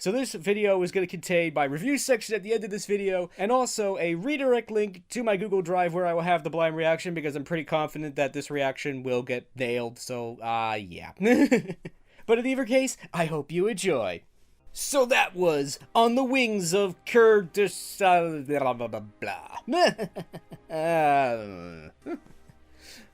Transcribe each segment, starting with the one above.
So this video is going to contain my review section at the end of this video, and also a redirect link to my Google Drive where I will have the blind reaction, because I'm pretty confident that this reaction will get nailed, so, yeah. But in either case, I hope you enjoy. So that was On the Wings of Kurdish... blah, blah, blah, blah.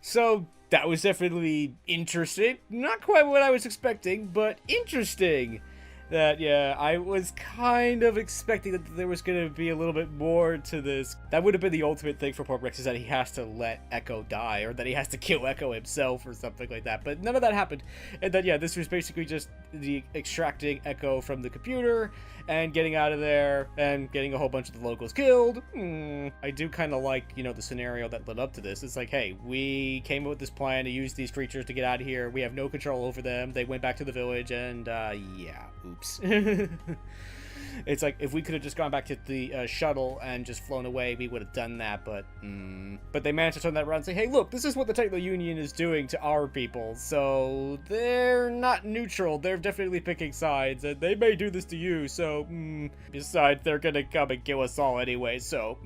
So, that was definitely interesting. Not quite what I was expecting, but interesting. That, yeah, I was kind of expecting that there was going to be a little bit more to this. That would have been the ultimate thing for Pork Rex, is that he has to let Echo die, or that he has to kill Echo himself, or something like that. But none of that happened. And then, yeah, this was basically just the extracting Echo from the computer, and getting out of there, and getting a whole bunch of the locals killed. I do kind of like, you know, the scenario that led up to this. It's like, hey, we came up with this plan to use these creatures to get out of here. We have no control over them. They went back to the village, and, yeah, oops. It's like, if we could have just gone back to the shuttle and just flown away, we would have done that, but they managed to turn that around and say, hey, look, this is what the Techno Union is doing to our people, so they're not neutral, they're definitely picking sides, and they may do this to you, so, besides, they're gonna come and kill us all anyway, so,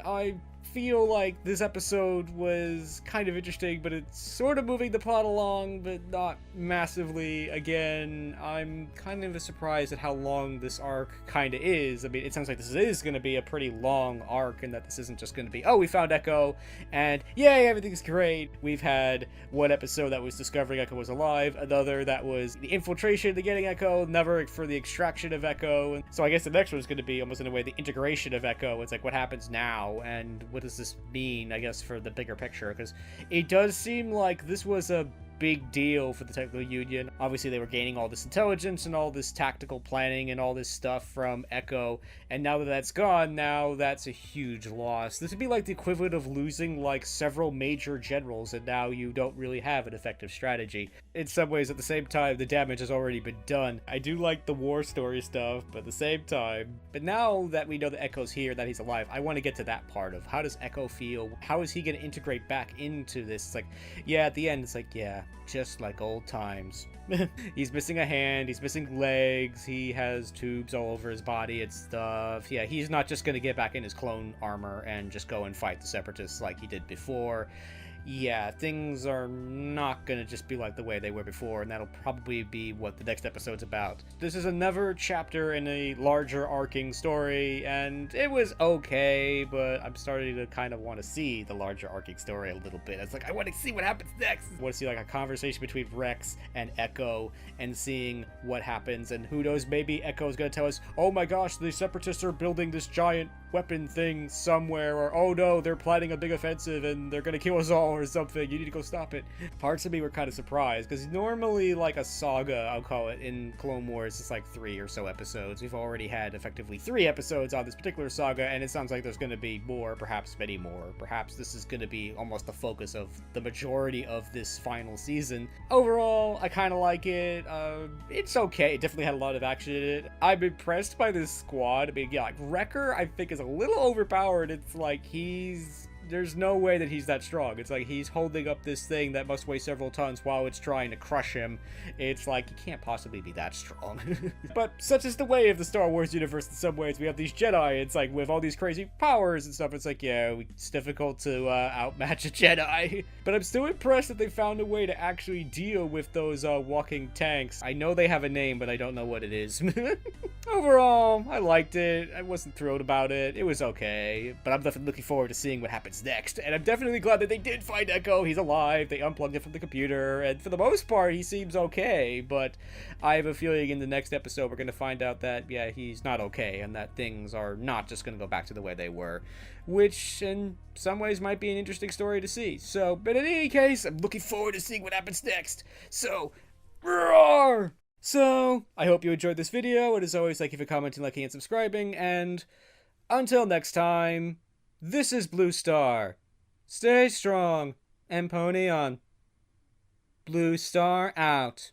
I feel like this episode was kind of interesting, but it's sort of moving the plot along, but not massively. Again, I'm kind of surprised at how long this arc kind of is. I mean, it sounds like this is going to be a pretty long arc, and that this isn't just going to be, oh, we found Echo, and yay, everything's great. We've had one episode that was discovering Echo was alive, another that was the infiltration to getting Echo, another for the extraction of Echo, and so I guess the next one is going to be almost in a way the integration of Echo. It's like, what happens now, and what does this mean, I guess, for the bigger picture, because it does seem like this was a big deal for the Techno Union. Obviously, they were gaining all this intelligence and all this tactical planning and all this stuff from Echo, and now that that's gone, now that's a huge loss. This would be like the equivalent of losing like several major generals, and now you don't really have an effective strategy. In some ways, at the same time, the damage has already been done. I do like the war story stuff, but at the same time, but now that we know that Echo's here, that he's alive, I want to get to that part of how does Echo feel? How is he going to integrate back into this? It's like, yeah, at the end, it's like, yeah, just like old times. He's missing a hand, he's missing legs, he has tubes all over his body and stuff. Yeah, he's not just gonna get back in his clone armor and just go and fight the Separatists like he did before. Yeah, things are not gonna just be like the way they were before, and that'll probably be what the next episode's about. This is another chapter in a larger arcing story, and it was okay, but I'm starting to kind of want to see the larger arcing story a little bit. It's like, I want to see what happens next! I want to see like a conversation between Rex and Echo, and seeing what happens, and who knows, maybe Echo's gonna tell us, oh my gosh, the Separatists are building this giant weapon thing somewhere, or oh no, they're planning a big offensive and they're gonna kill us all or something, you need to go stop it. Parts of me were kind of surprised, because normally like a saga, I'll call it, in Clone Wars, it's like 3 or so episodes. We've already had effectively 3 episodes on this particular saga, and it sounds like there's gonna be more, perhaps many more. Perhaps this is gonna be almost the focus of the majority of this final season. Overall, I kind of like it. It's okay. It definitely had a lot of action in it. I'm impressed by this squad. I mean, yeah, like Wrecker, I think, is a little overpowered. It's like there's no way that he's that strong. It's like he's holding up this thing that must weigh several tons while it's trying to crush him. It's like, he can't possibly be that strong. But such is the way of the Star Wars universe in some ways. We have these Jedi, it's like, with all these crazy powers and stuff, it's like, yeah, it's difficult to outmatch a Jedi. But I'm still impressed that they found a way to actually deal with those walking tanks. I know they have a name, but I don't know what it is. Overall, I liked it. I wasn't thrilled about it. It was okay. But I'm definitely looking forward to seeing what happens next, and I'm definitely glad that they did find Echo. He's alive, they unplugged him from the computer, and for the most part he seems okay, but I have a feeling in the next episode we're going to find out that, yeah, he's not okay, and that things are not just going to go back to the way they were, which in some ways might be an interesting story to see. So, but in any case, I'm looking forward to seeing what happens next, so roar! So, I hope you enjoyed this video, and as always, thank you for commenting, liking, and subscribing, and until next time, this is Blue Star. Stay strong and pony on. Blue Star out.